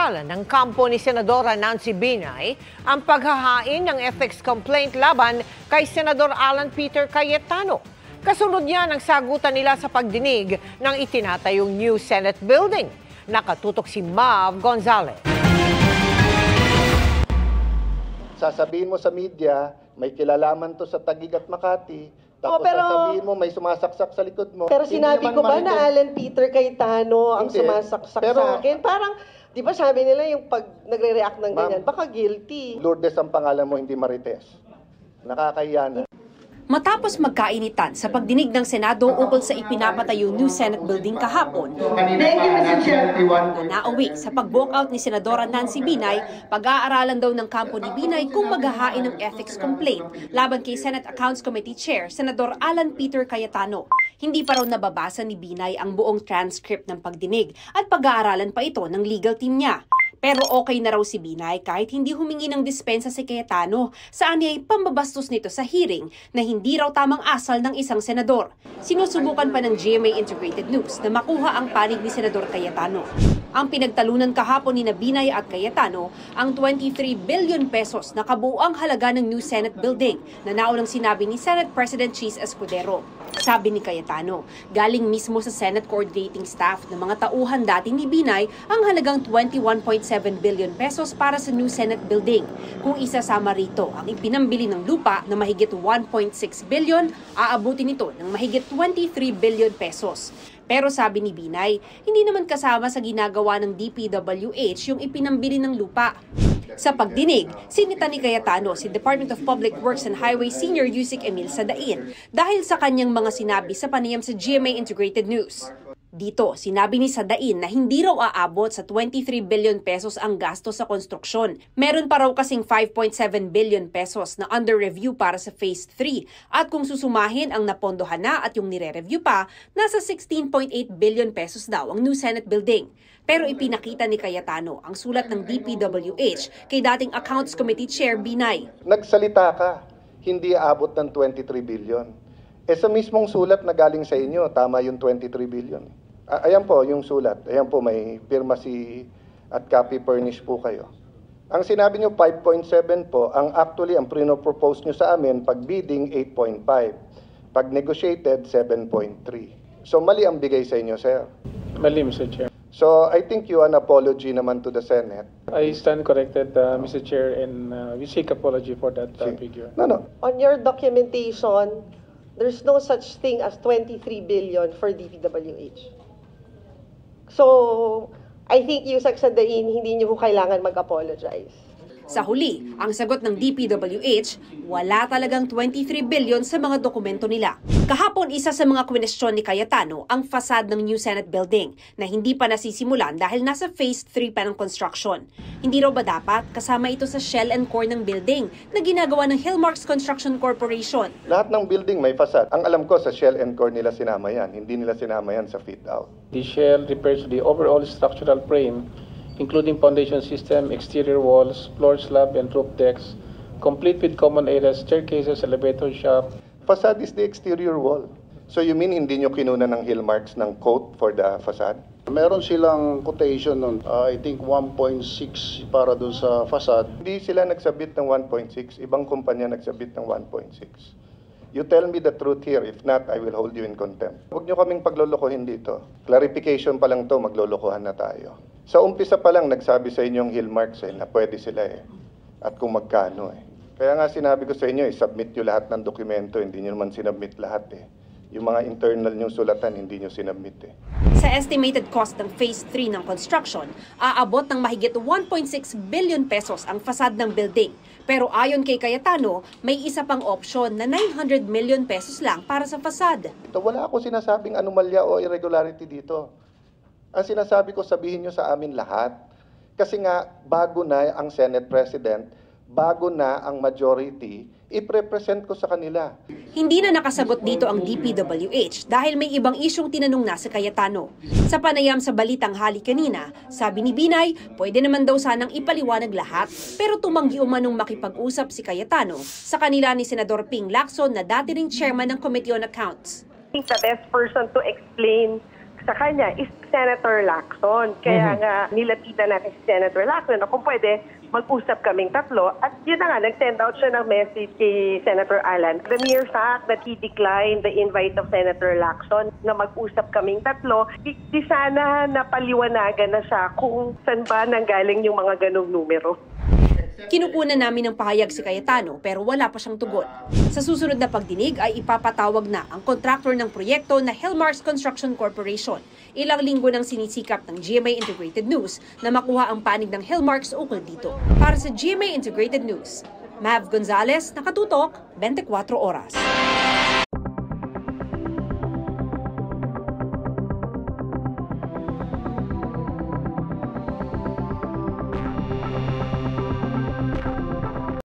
pinag-aaralan ng kampo ni Senadora Nancy Binay ang paghahain ng ethics complaint laban kay Senador Alan Peter Cayetano. Kasunod niya ang sagutan nila sa pagdinig ng itinatayong new Senate building. Nakatutok si Mav Gonzalez. Sasabihin mo sa media, may kilalaman to sa Taguig at Makati. Tapos sasabihin mo, may sumasaksak sa likod mo. Pero sinabi ko ba na Alan Peter Cayetano ang sumasaksak sa akin? Parang, di ba sabi nila yung pag nagre-react ng ganyan, baka guilty. Lourdes ang pangalan mo, hindi Marites. Nakakahiya na. Matapos magkainitan sa pagdinig ng Senado ukol sa ipinapatayong new Senate building kahapon, nauwi sa pag-walkout ni Senadora Nancy Binay, pag-aaralan daw ng kampo ni Binay kung maghahain ng ethics complaint laban kay Senate Accounts Committee Chair Senador Alan Peter Cayetano. Hindi pa raw nababasa ni Binay ang buong transcript ng pagdinig at pag-aaralan pa ito ng legal team niya. Pero okay na raw si Binay kahit hindi humingi ng dispensa si Cayetano, saan niya ay pambabastos nito sa hearing na hindi raw tamang asal ng isang senador. Sinusubukan pa ng GMA Integrated News na makuha ang panig ni Senador Cayetano. Ang pinagtalunan kahapon ni Binay at Cayetano ang 23 billion pesos na kabuuang halaga ng new Senate building na naunang sinabi ni Senate President Cheese Escudero. Sabi ni Cayetano, galing mismo sa Senate coordinating staff ng mga tauhan dati ni Binay ang halagang 21.7 billion pesos para sa new Senate building. Kung isasama rito ang ipinambili ng lupa na mahigit 1.6 billion, aabutin ito ng mahigit 23 billion pesos. Pero sabi ni Binay, hindi naman kasama sa ginagawa ng DPWH yung ipinambili ng lupa. Sa pagdinig, sinita ni Cayetano si Department of Public Works and Highways Senior Yusik Emil Sadain dahil sa kanyang mga sinabi sa panayam sa GMA Integrated News. Dito, sinabi ni Sadain na hindi raw aabot sa 23 billion pesos ang gasto sa konstruksyon. Meron pa raw kasing 5.7 billion pesos na under review para sa Phase 3 at kung susumahin ang napondohan na at yung nire-review pa, nasa 16.8 billion pesos daw ang new Senate building. Pero ipinakita ni Cayetano ang sulat ng DPWH kay dating Accounts Committee Chair Binay. Nagsalita ka, hindi aabot ng 23 billion. Sa mismong sulat na galing sa inyo, tama yung 23 billion. Ayan po yung sulat. Ayan po, may pirma si at copy furnish po kayo. Ang sinabi nyo 5.7 po, ang propose nyo sa amin, pag bidding 8.5. Pag negotiated, 7.3. So mali ang bigay sa inyo, sir. Mali, Mr. Chair. So I think you an apology naman to the Senate. I stand corrected, Mr. Chair, and we seek apology for that figure. No. On your documentation, there's no such thing as 23 billion for DPWH. So, I think Yusek Sadain, hindi niyo po kailangan mag-apologize. Sa huli, ang sagot ng DPWH, wala talagang 23 billion sa mga dokumento nila. Kahapon, isa sa mga kwestiyon ni Cayetano ang fasad ng new Senate building na hindi pa nasisimulan dahil nasa Phase 3 pa ng construction. Hindi raw ba dapat kasama ito sa shell and core ng building na ginagawa ng Hillmarks Construction Corporation? Lahat ng building may fasad. Ang alam ko sa shell and core nila sinama yan. Hindi nila sinama yan sa fit out. The shell refers to the overall structural frame, including foundation system, exterior walls, floor slab, and roof decks, complete with common areas, staircases, elevator shaft. Facade is the exterior wall. So you mean hindi nyo kinuna ng Hillmarks ng coat for the facade? Meron silang quotation nun, I think 1.6 para dun sa facade. Hindi sila nagsabit ng 1.6, ibang kumpanya nagsabit ng 1.6. You tell me the truth here, if not, I will hold you in contempt. Huwag nyo kaming paglolokohin dito. Clarification pa lang to, maglolokohan na tayo. Sa umpisa pa lang, nagsabi sa inyo yung Hillmarks na pwede sila at kung magkano Kaya nga sinabi ko sa inyo, submit nyo lahat ng dokumento, hindi nyo naman sinubmit lahat Yung mga internal nyong sulatan, hindi nyo sinubmit Sa estimated cost ng Phase 3 ng construction, aabot ng mahigit 1.6 billion pesos ang fasad ng building. Pero ayon kay Cayetano, may isa pang opsyon na 900 million pesos lang para sa fasad. Wala ako sinasabing anomalya o irregularity dito. Ang sinasabi ko, sabihin nyo sa amin lahat. Kasi nga, bago na ang Senate President, bago na ang majority, i-represent ko sa kanila. Hindi na nakasagot dito ang DPWH dahil may ibang isyong tinanong na sa Cayetano. Sa panayam sa Balitang Hali kanina, sabi ni Binay, pwede naman daw sanang ipaliwanag lahat pero tumanggi umanong makipag-usap si Cayetano sa kanila ni Senador Ping Lacson na dati ring chairman ng Committee on Accounts. I think the best person to explain sa kanya is Senator Lacson. Kaya nga nilapitan natin si Senator Lacson na kung pwede mag-usap kaming tatlo. At yun na nga, nag-send out siya ng message kay Senator Alan. The mere fact that he declined the invite of Senator Lacson na mag-usap kaming tatlo, di sana napaliwanagan na siya kung saan ba nanggaling yung mga ganong numero. Kinukunan namin ng pahayag si Cayetano pero wala pa siyang tugon. Sa susunod na pagdinig ay ipapatawag na ang kontraktor ng proyekto na Hillmarks Construction Corporation. Ilang linggo nang sinisikap ng GMA Integrated News na makuha ang panig ng Hillmarks ukol dito. Para sa GMA Integrated News, Mav Gonzalez, Nakatutok, 24 Oras.